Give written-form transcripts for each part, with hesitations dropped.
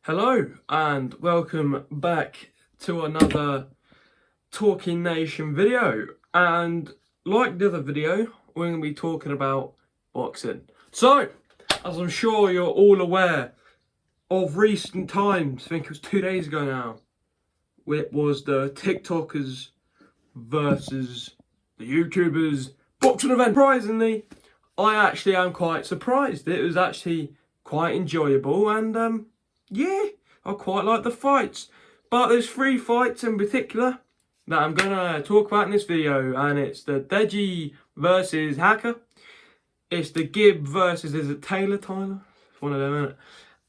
Hello and welcome back to another Talking Nation video, and like the other video we're going to be talking about boxing. So as I'm sure you're all aware of recent times, I think it was 2 days ago now, it was the TikTokers versus the YouTubers boxing event. Surprisingly, I actually am quite surprised. It was actually quite enjoyable, and yeah, I quite like the fights. But there's 3 fights in particular that I'm gonna talk about in this video, and it's the Deji versus Hacker. It's the Gibb versus, is it Tyler? It's one of them, isn't it?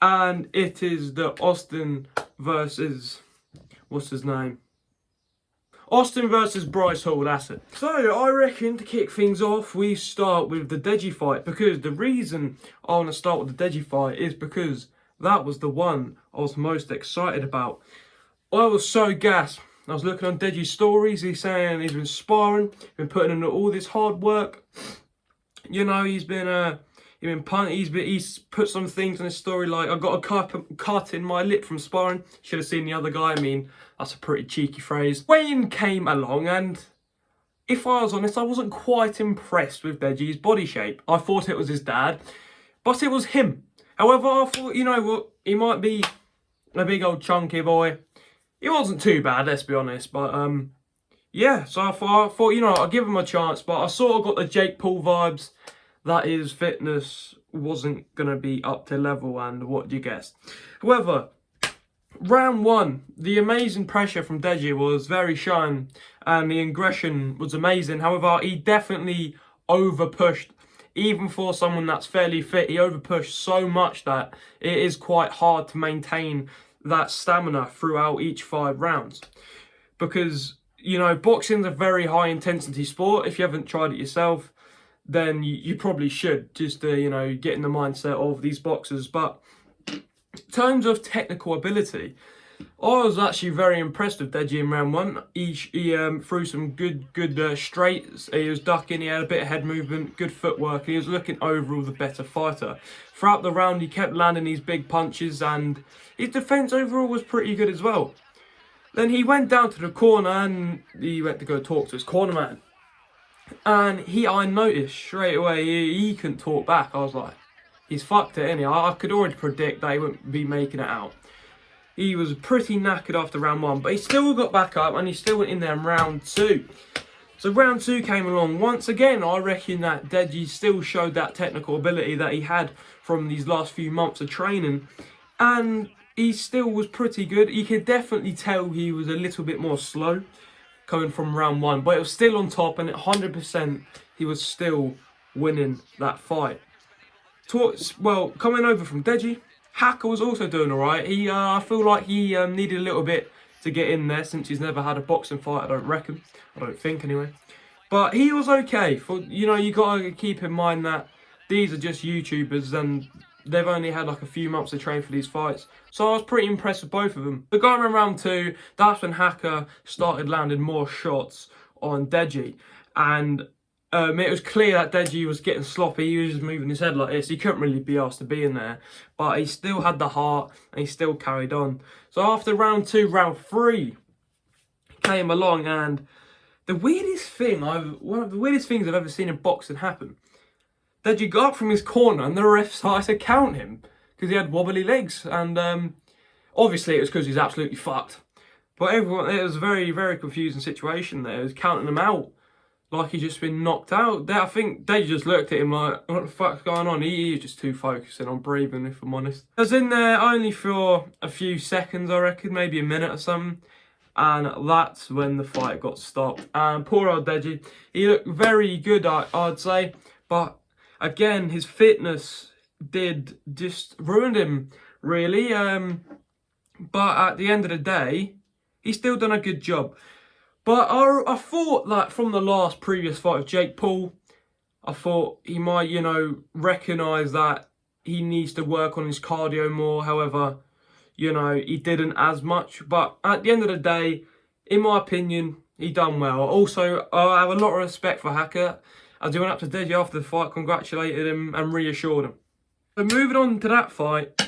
And it is the Austin versus, what's his name? Austin versus Bryce Hall, that's it. So I reckon to kick things off, we start with the Deji fight, because the reason I want to start with the Deji fight is because that was the one I was most excited about. I was so gassed. I was looking on Deji's stories. He's saying he's been sparring, been putting in all this hard work. You know, he's put some things in his story like, I got a cut in my lip from sparring. Should have seen the other guy. I mean, that's a pretty cheeky phrase. Wayne came along, and if I was honest, I wasn't quite impressed with Deji's body shape. I thought it was his dad, but it was him. However, I thought, you know what, he might be a big old chunky boy. He wasn't too bad, let's be honest, but yeah, so I thought, you know, I'll give him a chance, but I sort of got the Jake Paul vibes that his fitness wasn't going to be up to level, and what do you guess? However, round 1, the amazing pressure from Deji was very shown, and the aggression was amazing. However, he definitely overpushed. Even for someone that's fairly fit, he overpushed so much that it is quite hard to maintain that stamina throughout each 5 rounds. Because, you know, boxing's a very high intensity sport. If you haven't tried it yourself, then you probably should, just to, you know, get in the mindset of these boxers. But in terms of technical ability, I was actually very impressed with Deji in round 1. He threw some good straights. He was ducking, he had a bit of head movement, good footwork, and he was looking overall the better fighter. Throughout the round, he kept landing these big punches, and his defence overall was pretty good as well. Then he went down to the corner, and he went to go talk to his corner man. And I noticed straight away he couldn't talk back. I was like, he's fucked it, innit? I could already predict that he wouldn't be making it out. He was pretty knackered after round 1, but he still got back up, and he still went in there in round 2. So round 2 came along. Once again, I reckon that Deji still showed that technical ability that he had from these last few months of training, and he still was pretty good. You could definitely tell he was a little bit more slow coming from round 1, but it was still on top, and at 100% he was still winning that fight. Well, coming over from Deji, Hacker was also doing alright. I feel like he needed a little bit to get in there, since he's never had a boxing fight, I don't think anyway. But he was okay. For, you know, you gotta keep in mind that these are just YouTubers, and they've only had like a few months to train for these fights. So I was pretty impressed with both of them. But going around round 2, that's when Hacker started landing more shots on Deji, and it was clear that Deji was getting sloppy. He was just moving his head like this. He couldn't really be asked to be in there, but he still had the heart, and he still carried on. So after round 2, round 3 came along, and the weirdest thing, one of the weirdest things I've ever seen in boxing happen. Deji got up from his corner, and the ref started to count him because he had wobbly legs, and obviously it was because he's absolutely fucked. But everyone, it was a very, very confusing situation there. It was counting him out like he'd just been knocked out. I think they just looked at him like, what the fuck's going on? He was just too focusing on breathing, if I'm honest. I was in there only for a few seconds, I reckon, maybe a minute or something. And that's when the fight got stopped. And poor old Deji, he looked very good, I'd say. But again, his fitness did just ruin him, really. But at the end of the day, he's still done a good job. But I thought that from the previous fight of Jake Paul, I thought he might, you know, recognise that he needs to work on his cardio more. However, you know, he didn't as much. But at the end of the day, in my opinion, he done well. Also, I have a lot of respect for Hacker, as he went up to Deji after the fight, congratulated him and reassured him. So moving on to that fight,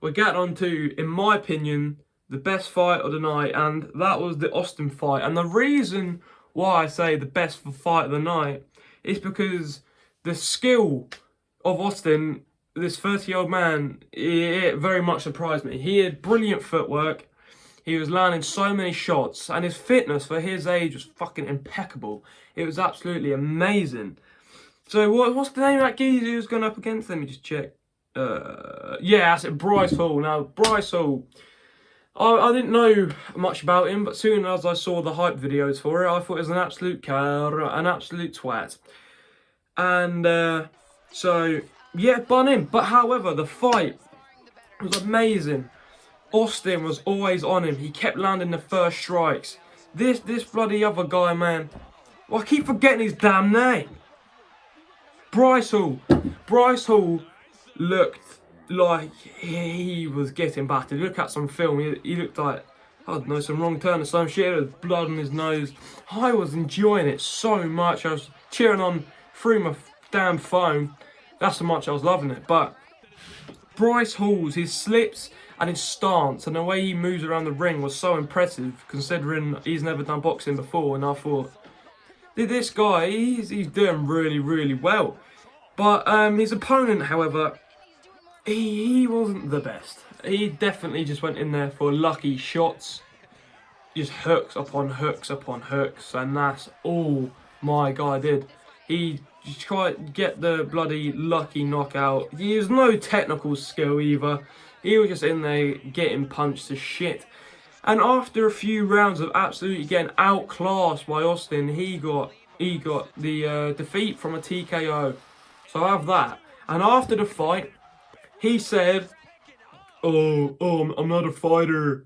we're getting on to, in my opinion, the best fight of the night, and that was the Austin fight. And the reason why I say the best fight of the night is because the skill of Austin, this 30-year-old man, it very much surprised me. He had brilliant footwork. He was landing so many shots, and his fitness for his age was fucking impeccable. It was absolutely amazing. So what's the name of that geezer who's going up against? Let me just check. Yeah, that's it, Bryce Hall. Now, Bryce Hall, I didn't know much about him, but soon as I saw the hype videos for it, I thought it was an absolute car, an absolute twat. And so, yeah, bun him. But however, the fight was amazing. Austin was always on him. He kept landing the first strikes. This bloody other guy, man. Well, I keep forgetting his damn name. Bryce Hall. Bryce Hall looked like he was getting battered. Look at some film. He looked like, I don't know, some wrong turn or some shit with blood on his nose. I was enjoying it so much. I was cheering on through my damn phone. That's how much I was loving it. But Bryce Hall's, his slips and his stance and the way he moves around the ring was so impressive, considering he's never done boxing before. And I thought, this guy, he's doing really, really well. But his opponent, however, he wasn't the best. He definitely just went in there for lucky shots. Just hooks upon hooks upon hooks. And that's all my guy did. He tried to get the bloody lucky knockout. He has no technical skill either. He was just in there getting punched to shit. And after a few rounds of absolutely getting outclassed by Austin, he got the defeat from a TKO. So I have that. And after the fight, he said, I'm not a fighter.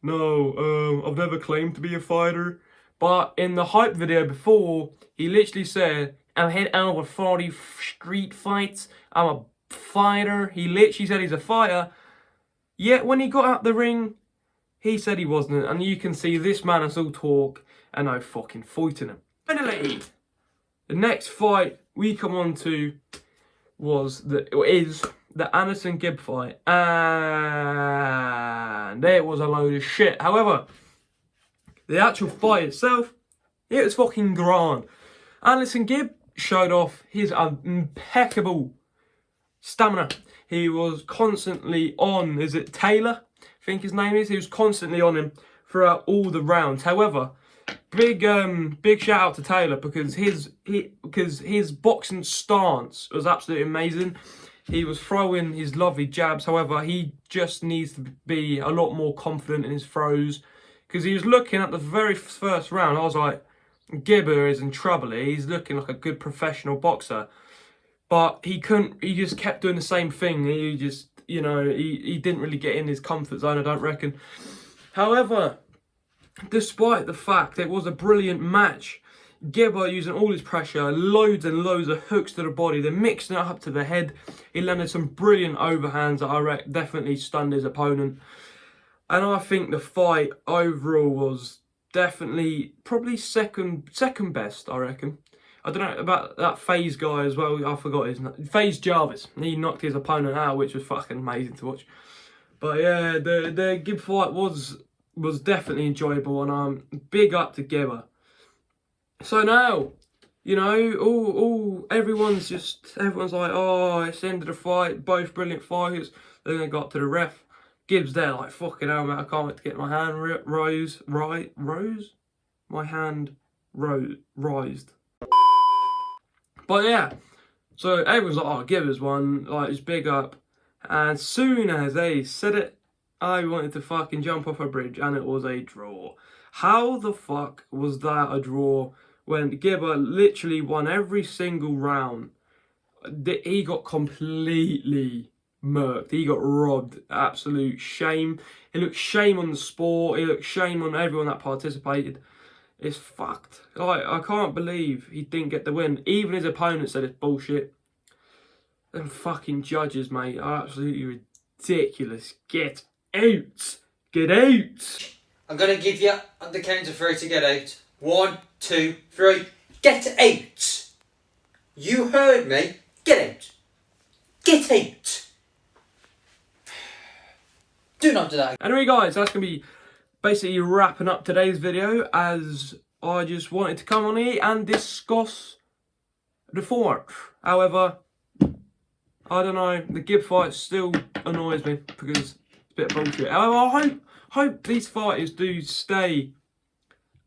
No, I've never claimed to be a fighter. But in the hype video before, he literally said, I've had over 40 street fights. I'm a fighter. He literally said he's a fighter. Yet when he got out the ring, he said he wasn't. And you can see this man is all talk and no fucking fighting him. Finally, the next fight we come on to is the Anderson Gibb fight. And it was a load of shit. However, the actual fight itself, it was fucking grand. Anderson Gibb showed off his impeccable stamina. He was constantly on, is it Taylor? I think his name is. He was constantly on him throughout all the rounds. However, big shout out to Taylor because his boxing stance was absolutely amazing. He was throwing his lovely jabs. However, he just needs to be a lot more confident in his throws because he was looking at the very first round. I was like, Gibber is in trouble. He's looking like a good professional boxer. But he just kept doing the same thing. He just, he didn't really get in his comfort zone, I don't reckon. However, despite the fact it was a brilliant match, Gibber using all his pressure, loads and loads of hooks to the body, then mixing it up to the head. He landed some brilliant overhands that I definitely stunned his opponent. And I think the fight overall was definitely probably second best, I reckon. I don't know about that FaZe guy as well. I forgot his name. FaZe Jarvis. He knocked his opponent out, which was fucking amazing to watch. But yeah, the Gibb fight was definitely enjoyable, and big up to Gibber. So now, everyone's like, oh, it's the end of the fight. Both brilliant fighters. Then they got to the ref. Gibbs there like, fucking hell, mate, I can't wait to get my hand raised. My hand raised. But yeah, so everyone's like, oh, Gibbers won, like, it's big up. And soon as they said it, I wanted to fucking jump off a bridge, and it was a draw. How the fuck was that a draw when Gibber literally won every single round? He got completely murked. He got robbed. Absolute shame. It looked shame on the sport. It looked shame on everyone that participated. It's fucked. Like, I can't believe he didn't get the win. Even his opponent said it's bullshit. Them fucking judges, mate, are absolutely ridiculous. Get out. Get out. I'm going to give you the count of 3 to get out. 1, 2, 3. Get out. You heard me. Get out. Get out. Do not do that. Anyway guys, that's going to be basically wrapping up today's video, as I just wanted to come on here and discuss the fight. However, I don't know, the Gibb fight still annoys me because it's a bit of bullshit. However, I hope these fighters do stay,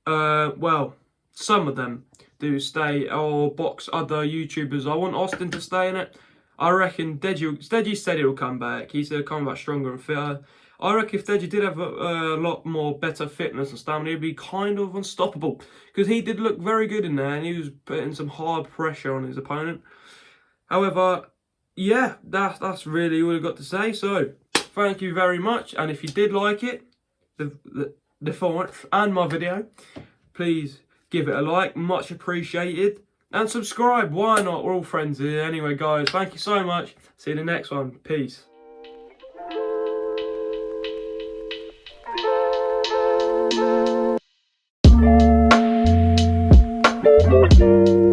well, some of them do stay or box other YouTubers. I want Austin to stay in it. I reckon Deji said he'll come back. He said he'll come back stronger and fitter. I reckon if Deji did have a lot more better fitness and stamina, he'd be kind of unstoppable. Because he did look very good in there and he was putting some hard pressure on his opponent. However, yeah, that's really all I've got to say. So, thank you very much. And if you did like it, the fight and my video, please give it a like. Much appreciated. And subscribe. Why not? We're all friends here. Anyway, guys, thank you so much. See you in the next one. Peace. Thank you.